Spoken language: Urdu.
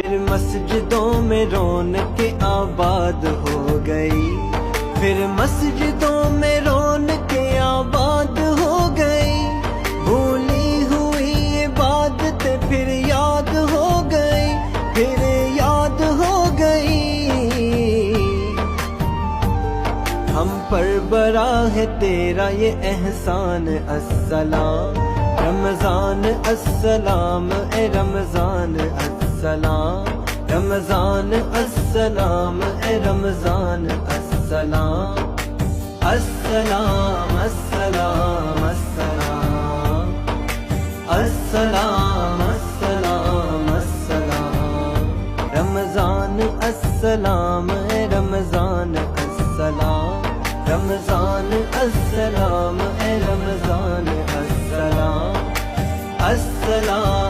پھر مسجدوں میں رونقیں آباد ہو گئی، پھر مسجدوں میں رونقیں آباد ہو گئی، بھولی ہوئی عبادتیں پھر یاد ہو گئی، پھر یاد ہو گئی۔ ہم پر براہ تیرا یہ احسان السلام، رمضان السلام، اے رمضان السلام، رمضان السلام، اے رمضان السلام، السلام السلام السلام، السلام السلام السلام، رمضان السلام، اے رمضان السلام، رمضان السلام، اے رمضان السلام، السلام